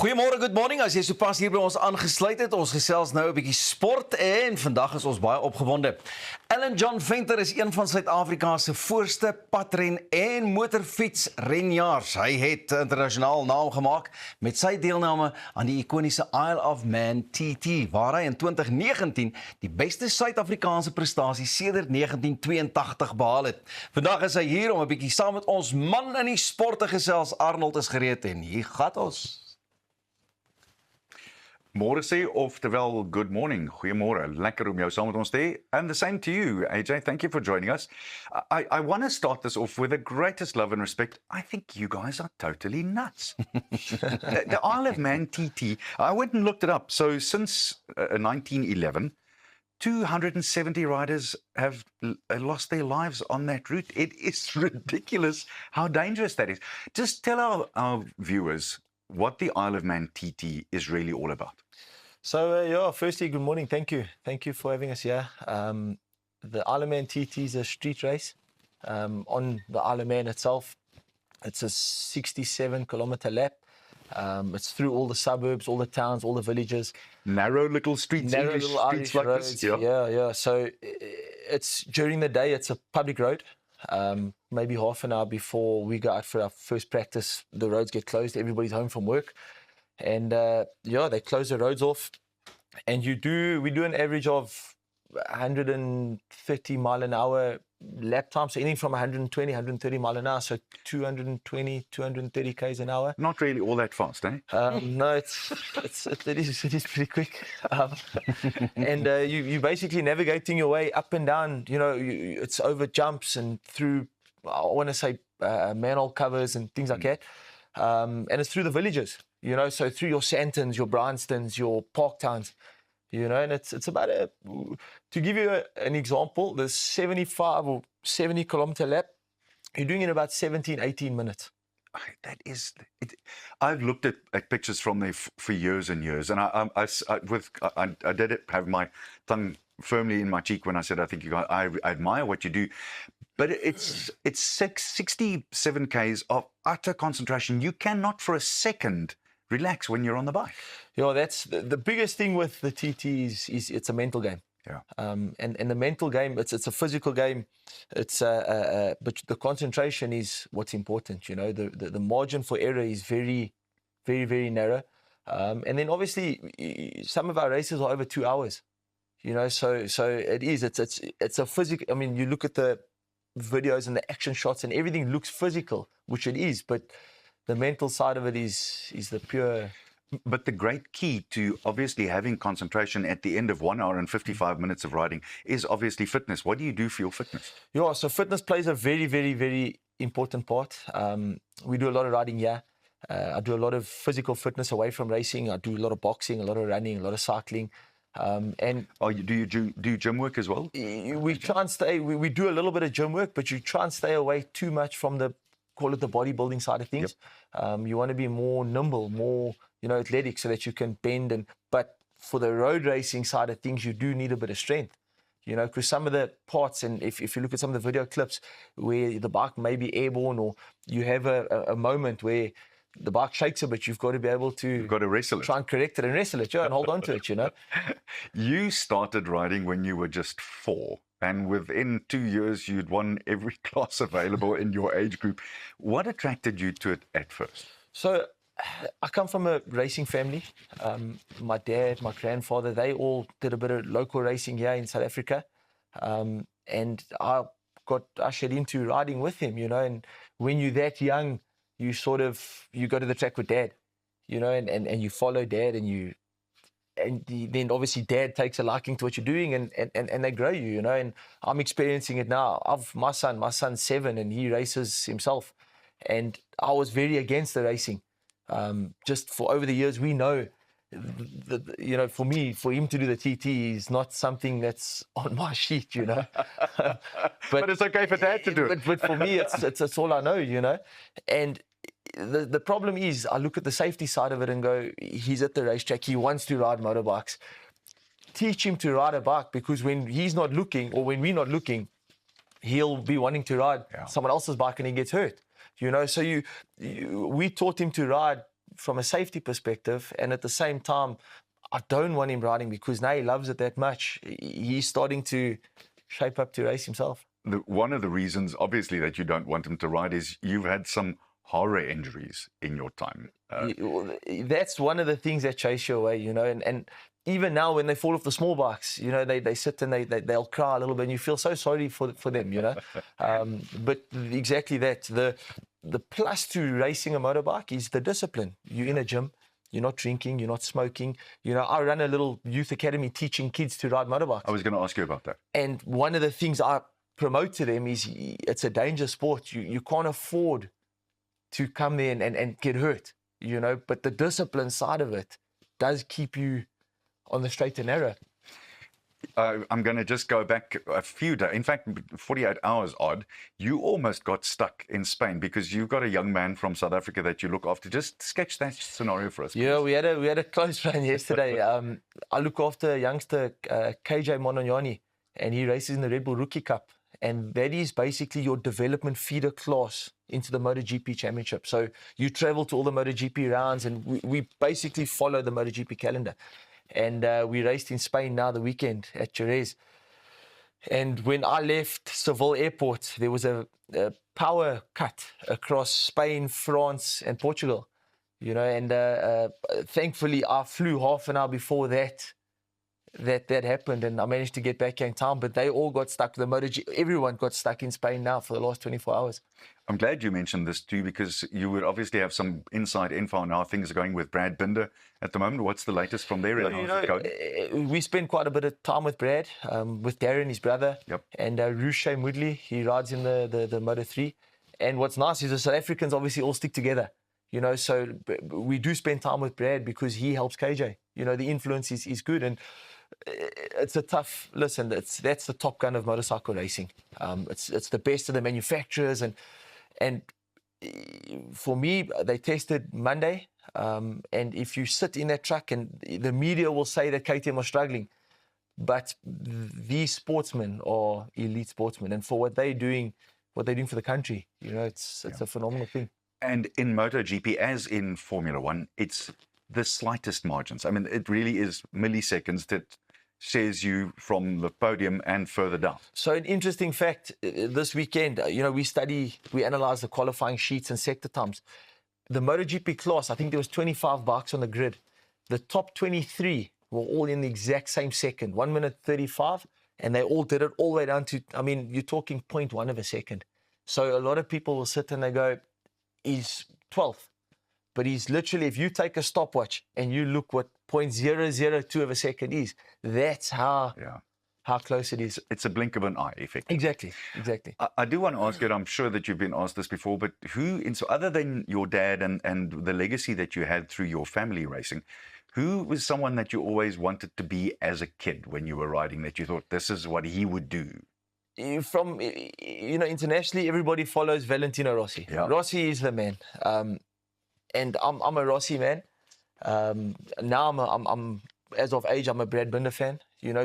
Goeiemore, good morning. As jy sopas hier by ons aangesluit het, ons gesels nou 'n bietjie sport en vandag is ons baie opgewonde. Ellen John Venter is een van Suid-Afrika se voorste padren en motorfietsrenjaars. Hy het internasionaal naam gemaak met sy deelname aan die ikoniese Isle of Man TT, waar hy in 2019 die beste Suid-Afrikaanse prestasie sedert 1982 behaal het. Vandag is hy hier om 'n bietjie saam met ons man in die sport te gesels. Arnold is gereed en hier gaan ons. Môre sê of terwyl good morning, goeiemôre, lekker om jou saam met ons te hê. And the same to you, AJ, thank you for joining us. I want to start this off with the greatest love and respect. I think you guys are totally nuts. The Isle of Man TT, I went and looked it up. So since 1911, 270 riders have lost their lives on that route. It is ridiculous how dangerous that is. Just tell our viewers what the Isle of Man TT is really all about. So, firstly, good morning. Thank you. Thank you for having us here. The Isle of Man TT is a street race on the Isle of Man itself. It's a 67-kilometer lap. It's through all the suburbs, all the towns, all the villages. Narrow little streets, Narrow English little streets Irish like roads. this. Yeah. So it's during the day, it's a public road. Maybe half an hour before we go out for our first practice, the roads get closed. Everybody's home from work. And they close the roads off. And we do an average of 130 mile an hour lap time. So anything from 120, 130 mile an hour. So 220, 230 k's an hour. Not really all that fast, eh? No, it is pretty quick. And you're basically navigating your way up and down. It's over jumps and through, I want to say, manhole covers and things like that. And it's through the villages, so through your Santons, your Bryanstons, your Park Towns, and it's about to give you an example, the 75 or 70 kilometer lap, you're doing it in about 17, 18 minutes. That is it. I've looked at pictures from there for years and years, and I did have my tongue firmly in my cheek when I said I admire what you do, but it's 67 k's of utter concentration. You cannot for a second relax when you're on the bike. That's the biggest thing with the TT is it's a mental game. Yeah. And the mental game, it's a physical game. It's but the concentration is what's important. The margin for error is very, very, very narrow. And then obviously some of our races are over 2 hours. So it is. It's a physical. I mean, you look at the videos and the action shots and everything looks physical, which it is. But the mental side of it is the pure. But the great key to obviously having concentration at the end of 1 hour and 55 minutes of riding is obviously fitness. What do you do for your fitness? So fitness plays a very, very, very important part. We do a lot of riding here. I do a lot of physical fitness away from racing. I do a lot of boxing, a lot of running, a lot of cycling. And do you do gym work as well? We try and stay. We do a little bit of gym work, but you try and stay away too much from the bodybuilding side of things. Yep. You want to be more nimble, more athletic, so that you can bend. But for the road racing side of things, you do need a bit of strength. Because some of the parts, and if you look at some of the video clips where the bike may be airborne, or you have a moment where the bike shakes a bit, you've got to be able to. You've got to wrestle it. Try and correct it and wrestle it, and hold on to it, You started riding when you were just 4. And within 2 years, you'd won every class available in your age group. What attracted you to it at first? So I come from a racing family. My dad, my grandfather, they all did a bit of local racing here in South Africa. And I got ushered into riding with him, and when you're that young, you go to the track with dad, and you follow dad, and then obviously dad takes a liking to what you're doing, and they grow you, and I'm experiencing it now. My son's 7 and he races himself, and I was very against the racing. Just for over the years, we know that, for him to do the TT is not something that's on my sheet, but it's okay for dad to do it. But for me, it's all I know, and the problem is, I look at the safety side of it and go, he's at the racetrack, he wants to ride motorbikes. Teach him to ride a bike, because when he's not looking, or when we're not looking, he'll be wanting to ride someone else's bike and he gets hurt. So we taught him to ride from a safety perspective, and at the same time, I don't want him riding because now he loves it that much. He's starting to shape up to race himself. One of the reasons, obviously, that you don't want him to ride is you've had some horror injuries in your time. That's one of the things that chase you away, and even now when they fall off the small bikes, they sit and they'll cry a little bit and you feel so sorry for them, But exactly that. The plus to racing a motorbike is the discipline. You're in a gym, you're not drinking, you're not smoking. I run a little youth academy teaching kids to ride motorbikes. I was going to ask you about that. And one of the things I promote to them is it's a danger sport. You can't afford to come there and get hurt, but the discipline side of it does keep you on the straight and narrow. I'm going to just go back a few days, in fact, 48 hours odd. You almost got stuck in Spain because you've got a young man from South Africa that you look after. Just sketch that scenario for us. Yeah, we had a close run yesterday. I look after a youngster, KJ Mononyani, and he races in the Red Bull Rookie Cup. And that is basically your development feeder class into the MotoGP Championship. So you travel to all the MotoGP rounds, and we basically follow the MotoGP calendar. And we raced in Spain now the weekend at Jerez. And when I left Seville Airport, there was a power cut across Spain, France, and Portugal. And thankfully I flew half an hour before that happened, and I managed to get back in time. But they all got stuck. Everyone got stuck in Spain now for the last 24 hours. I'm glad you mentioned this too, because you would obviously have some inside info on how things are going with Brad Binder at the moment. What's the latest from there? We spend quite a bit of time with Brad, with Darren, his brother, and Rushe Moodley. He rides in the Moto3. And what's nice is the South Africans obviously all stick together. So we do spend time with Brad because he helps KJ. The influence is good, and it's a tough listen. That's the Top Gun of motorcycle racing. It's the best of the manufacturers, and for me, they tested Monday. And if you sit in that truck, and the media will say that KTM are struggling, but these sportsmen are elite sportsmen, and for what they're doing for the country, it's a phenomenal thing. And in MotoGP, as in Formula One, it's the slightest margins. I mean, it really is milliseconds that shares you from the podium and further down. So an interesting fact, this weekend, we analyze the qualifying sheets and sector times. The MotoGP class, I think there was 25 bikes on the grid. The top 23 were all in the exact same second, 1 minute 35, and they all did it all the way down to, you're talking 0.1 of a second. So a lot of people will sit and they go, he's 12th. But he's literally, if you take a stopwatch and you look what 0.002 of a second is, that's how close it is. It's a blink of an eye, effectively. Exactly. I do want to ask you, I'm sure that you've been asked this before, but so other than your dad and the legacy that you had through your family racing, who was someone that you always wanted to be as a kid when you were riding, that you thought this is what he would do? From, internationally, everybody follows Valentino Rossi. Yeah. Rossi is the man. And I'm a Rossi man. Now I'm as of age, I'm a Brad Binder fan,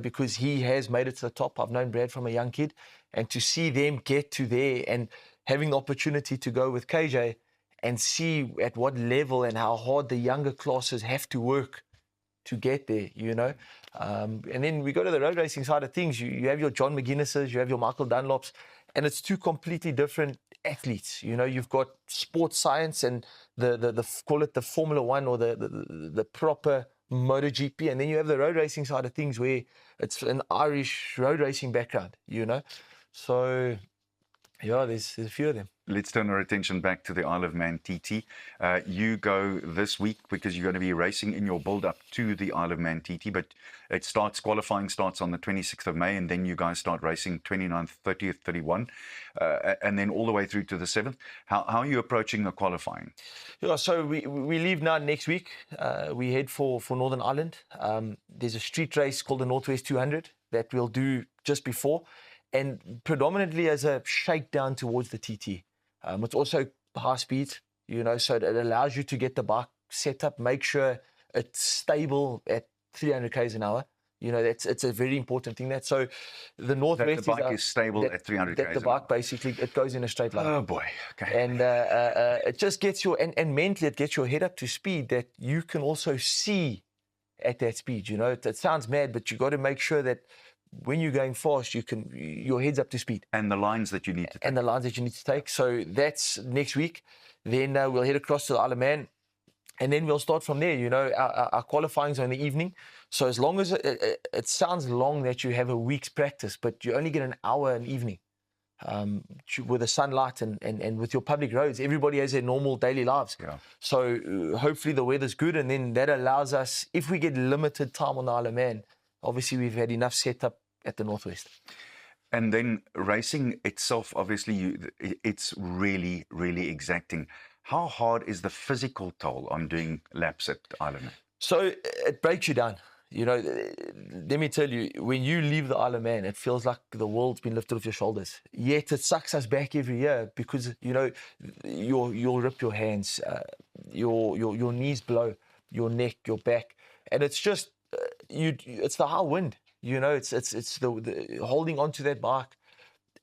because he has made it to the top. I've known Brad from a young kid, and to see them get to there and having the opportunity to go with KJ and see at what level and how hard the younger classes have to work to get there, And then we go to the road racing side of things. You have your John McGuinnesses, you have your Michael Dunlops, and it's two completely different athletes. You've got sports science and the call it the Formula One or the proper MotoGP, and then you have the road racing side of things where it's an Irish road racing background, So, there's a few of them. Let's turn our attention back to the Isle of Man TT. You go this week because you're going to be racing in your build-up to the Isle of Man TT, but qualifying starts on the 26th of May, and then you guys start racing 29th, 30th, 31, and then all the way through to the 7th. How are you approaching the qualifying? Yeah, so we leave now next week. We head for Northern Ireland. There's a street race called the Northwest 200 that we'll do just before, and predominantly as a shakedown towards the TT. It's also high speed, so it allows you to get the bike set up, make sure it's stable at 300 k's an hour. You know, it's a very important thing. So the That Northwest the bike is stable that- at 300 that k's the an hour. bike basically, it goes in a straight line. Oh boy. Okay. And it just gets and mentally it gets your head up to speed that you can also see at that speed. You know, it sounds mad, but you got to make sure that when you're going fast, your head's up to speed. And the lines that you need to take. And the lines that you need to take. So that's next week. Then we'll head across to the Isle of Man. And then we'll start from there. You know, our qualifying's on the evening. So as long as it sounds long that you have a week's practice, but you only get an hour an evening with the sunlight and with your public roads. Everybody has their normal daily lives. Yeah. So hopefully the weather's good. And then that allows us, if we get limited time on the Isle of Man, obviously we've had enough setup at the Northwest. And then racing itself, obviously, it's really, really exacting. How hard is the physical toll on doing laps at Isle of Man? So it breaks you down. You know, let me tell you, when you leave the Isle of Man, it feels like the world's been lifted off your shoulders. Yet it sucks us back every year because, you know, you'll rip your hands, your knees blow, your neck, your back. And it's just, it's the high wind. You know, it's the holding onto that bike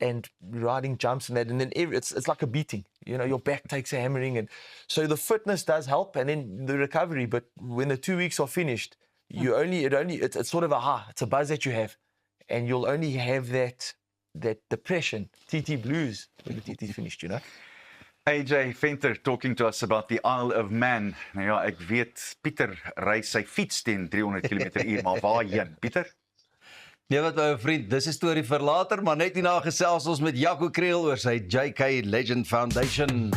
and riding jumps and that, and then it's like a beating. You know, your back takes a hammering, and so the fitness does help, and then the recovery. But when the 2 weeks are finished, it's sort of a high. It's a buzz that you have, and you'll only have that depression, TT blues when the TT's finished. You know. AJ Venter talking to us about the Isle of Man. Nou ja, ek weet Pieter ry sy fiets teen 300 km/h, maar waarheen, Pieter? Nee, wat my vriend, dis 'n storie vir later, maar net hierna gesels ons met Jaco Kriel oor sy JK Legend Foundation.